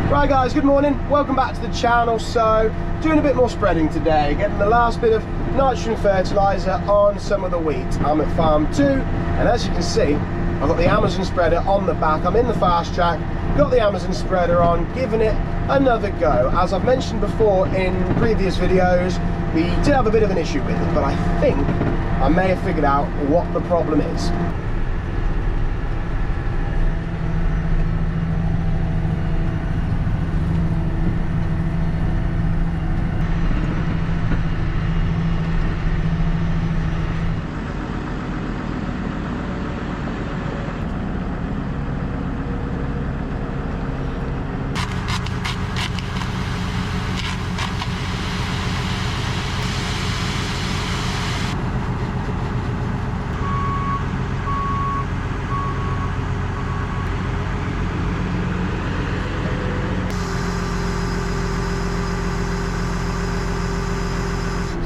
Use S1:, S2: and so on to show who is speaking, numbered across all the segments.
S1: Right guys, good morning, welcome back to the channel. So, doing a bit more spreading today, getting the last bit of nitrogen fertiliser on some of the wheat. I'm at farm 2, and as you can see, I've got the Amazon spreader on the back. I'm in the Fastrac, got the Amazon spreader on, giving it another go. As I've mentioned before in previous videos, we did have a bit of an issue with it, but I think I may have figured out what the problem is.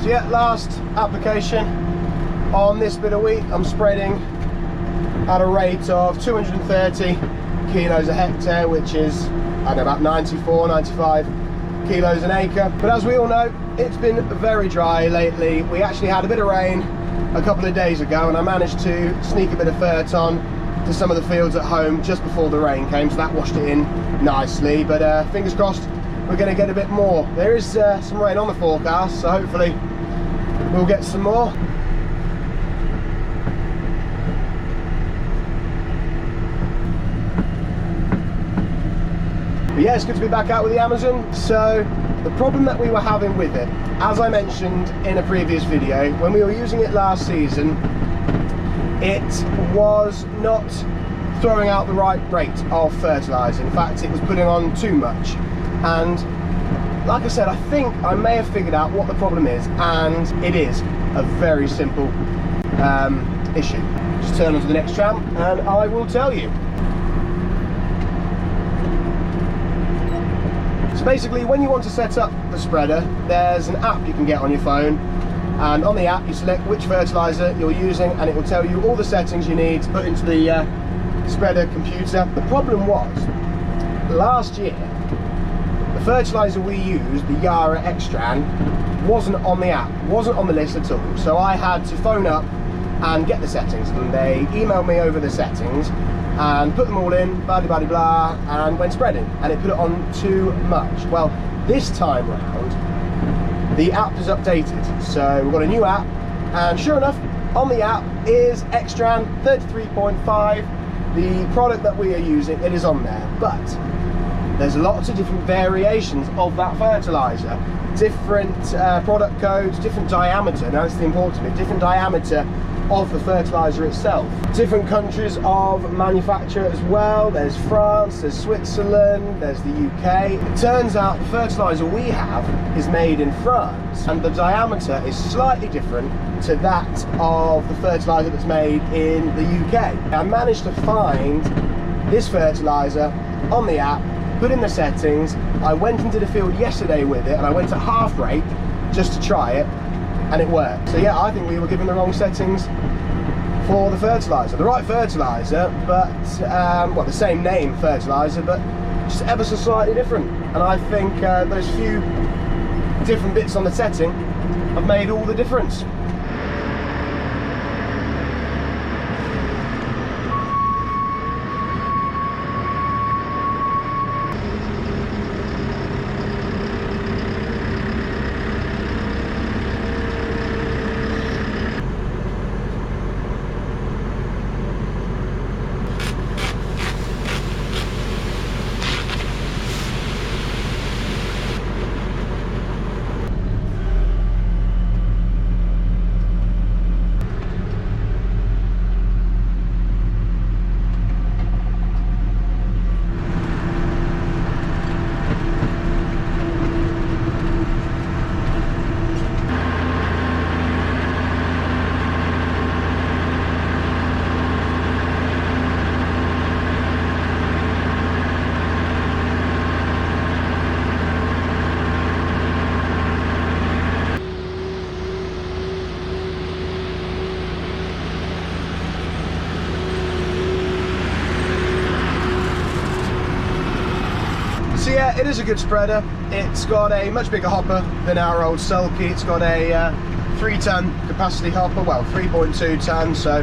S1: So yeah, last application on this bit of wheat. I'm spreading at a rate of 230 kilos a hectare, which is, I don't know, about 94, 95 kilos an acre. But as we all know, it's been very dry lately. We actually had a bit of rain a couple of days ago, and I managed to sneak a bit of Fordson to some of the fields at home just before the rain came, so that washed it in nicely. But fingers crossed, we're going to get a bit more. There is some rain on the forecast, so hopefully we'll get some more. But yeah, it's good to be back out with the Amazon. So the problem that we were having with it, as I mentioned in a previous video, when we were using it last season, it was not throwing out the right rate of fertiliser. In fact, it was putting on too much. And like I said, I think I may have figured out what the problem is, and it is a very simple issue. Just turn on to the next tram and I will tell you. So basically, when you want to set up the spreader, there's an app you can get on your phone, and on the app you select which fertiliser you're using and it will tell you all the settings you need to put into the spreader computer. The problem was, last year, the fertiliser we used, the Yara Extran, wasn't on the app, wasn't on the list at all. So I had to phone up and get the settings, and they emailed me over the settings and put them all in, blah blah blah, and went spreading, and it put it on too much. Well, this time round, the app is updated, so we've got a new app, and sure enough, on the app is Extran 33.5, the product that we are using. It is on there, but there's lots of different variations of that fertiliser, different product codes, different diameter. Now that's the important bit, different diameter of the fertiliser itself. Different countries of manufacture as well. There's France, there's Switzerland, there's the UK. It turns out the fertiliser we have is made in France, and the diameter is slightly different to that of the fertiliser that's made in the UK. I managed to find this fertiliser on the app, put in the settings. I went into the field yesterday with it, and I went at half rate just to try it, and it worked. So yeah, I think we were given the wrong settings for the fertiliser. The right fertiliser, but well, the same name fertiliser, but just ever so slightly different. And I think those few different bits on the setting have made all the difference. Yeah, it is a good spreader. It's got a much bigger hopper than our old sulky. It's got a 3-ton capacity hopper, well 3.2 ton, so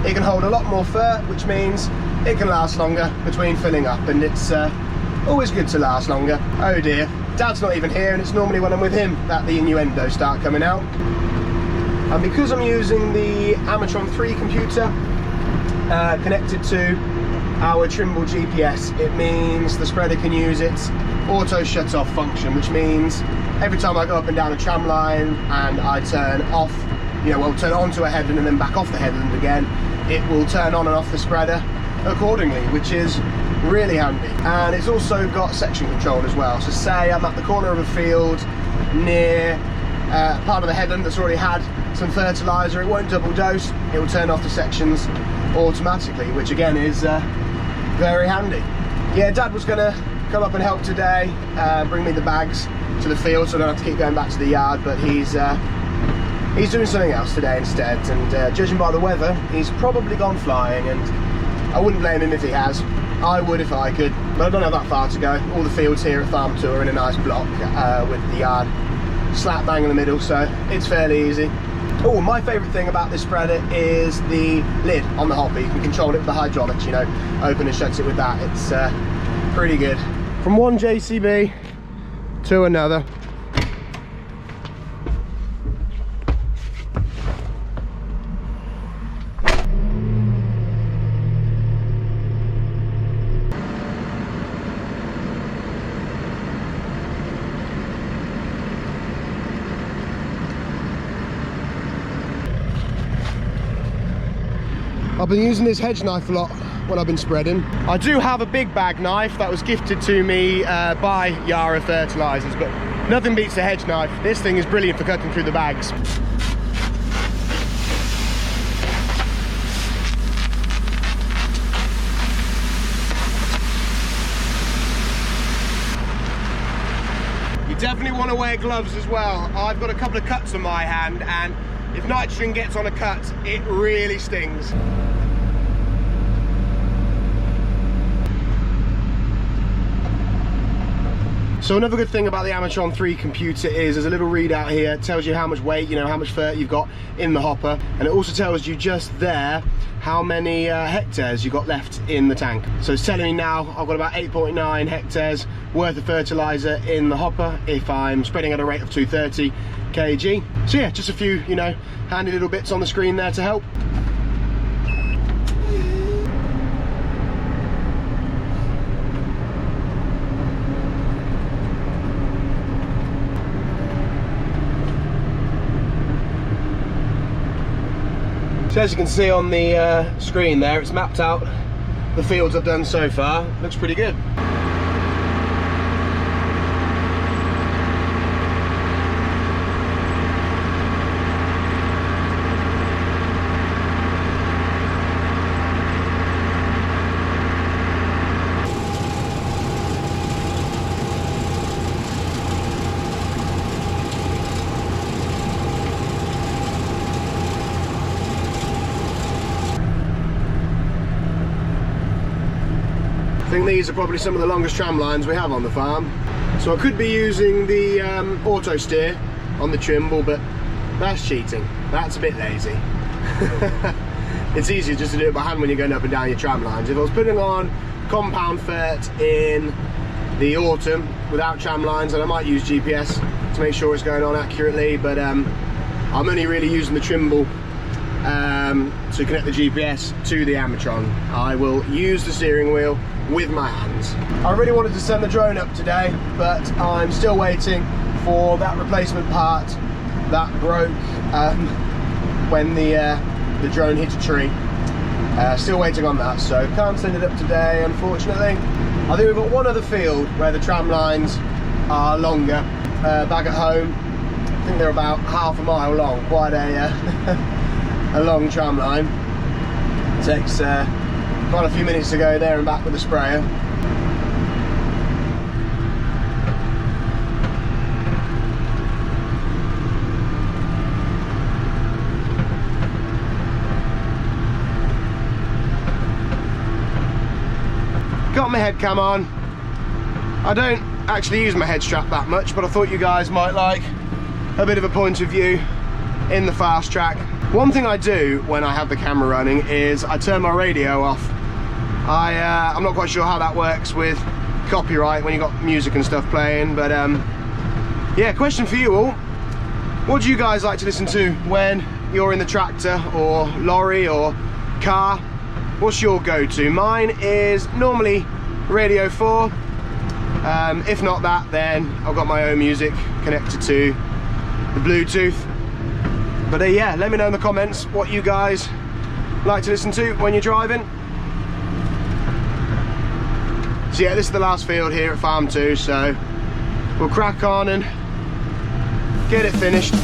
S1: it can hold a lot more fur, which means it can last longer between filling up, and it's always good to last longer. Oh dear, Dad's not even here, and it's normally when I'm with him that the innuendos start coming out. And because I'm using the Amatron 3 computer connected to our Trimble GPS, it means the spreader can use its auto shut off function, which means every time I go up and down a tram line and I turn off, turn onto a headland and then back off the headland again, it will turn on and off the spreader accordingly, which is really handy. And it's also got section control as well, so say I'm at the corner of a field near part of the headland that's already had some fertilizer, it won't double dose, it will turn off the sections automatically, which again is very handy. Yeah, Dad was gonna come up and help today, bring me the bags to the field so I don't have to keep going back to the yard, but he's doing something else today instead, and judging by the weather, he's probably gone flying, and I wouldn't blame him if he has. I would if I could, but I don't have that far to go. All the fields here at Farm Tour are in a nice block with the yard slap bang in the middle, so it's fairly easy. Oh, my favourite thing about this spreader is the lid on the hopper. You can control it with the hydraulics, open and shut it with that. It's pretty good. From one JCB to another. I've been using this hedge knife a lot when I've been spreading. I do have a big bag knife that was gifted to me by Yara Fertilisers, but nothing beats the hedge knife. This thing is brilliant for cutting through the bags. You definitely want to wear gloves as well. I've got a couple of cuts on my hand, and if nitrogen gets on a cut, it really stings. So another good thing about the Amatron 3 computer is there's a little readout here. It tells you how much weight, how much fur you've got in the hopper, and it also tells you just there how many hectares you've got left in the tank. So it's telling me now I've got about 8.9 hectares worth of fertilizer in the hopper if I'm spreading at a rate of 230 kg. So yeah, just a few, handy little bits on the screen there to help. So as you can see on the screen there, it's mapped out the fields I've done so far. Looks pretty good. I think these are probably some of the longest tram lines we have on the farm. So I could be using the auto steer on the Trimble, but that's cheating. That's a bit lazy. It's easier just to do it by hand when you're going up and down your tram lines. If I was putting on compound fert in the autumn without tram lines, then I might use GPS to make sure it's going on accurately, but I'm only really using the Trimble to connect the GPS to the Amatron. I will use the steering wheel with my hands. I really wanted to send the drone up today, but I'm still waiting for that replacement part that broke when the drone hit a tree. Still waiting on that, so can't send it up today, unfortunately. I think we've got one other field where the tram lines are longer. Back at home, I think they're about half a mile long, quite a long tram line. It takes quite a few minutes to go there and back with the sprayer. Got my head cam on. I don't actually use my head strap that much, but I thought you guys might like a bit of a point of view in the Fastrac. One thing I do when I have the camera running is I turn my radio off. I'm not quite sure how that works with copyright when you got music and stuff playing, but yeah, question for you all. What do you guys like to listen to when you're in the tractor or lorry or car? What's your go-to? Mine is normally Radio 4. If not that, then I've got my own music connected to the Bluetooth. But yeah, let me know in the comments what you guys like to listen to when you're driving. So yeah, this is the last field here at Farm 2, so we'll crack on and get it finished.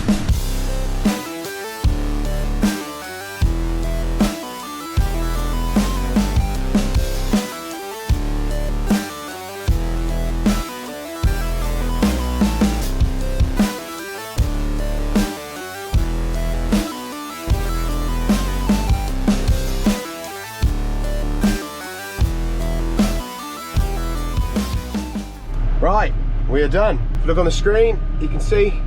S1: Right, we are done. If you look on the screen, you can see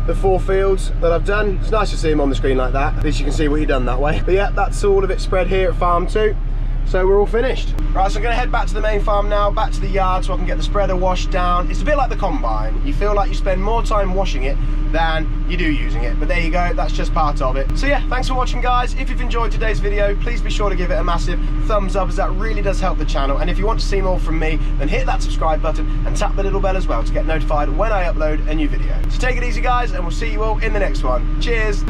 S1: the 4 fields that I've done. It's nice to see them on the screen like that. At least you can see what you've done that way. But yeah, that's all of it spread here at Farm 2. So we're all finished. Right, so I'm gonna head back to the main farm now, back to the yard so I can get the spreader washed down. It's a bit like the combine. You feel like you spend more time washing it than you do using it. But there you go, that's just part of it. So yeah, thanks for watching guys. If you've enjoyed today's video, please be sure to give it a massive thumbs up, as that really does help the channel. And if you want to see more from me, then hit that subscribe button and tap the little bell as well to get notified when I upload a new video. So take it easy guys, and we'll see you all in the next one. Cheers.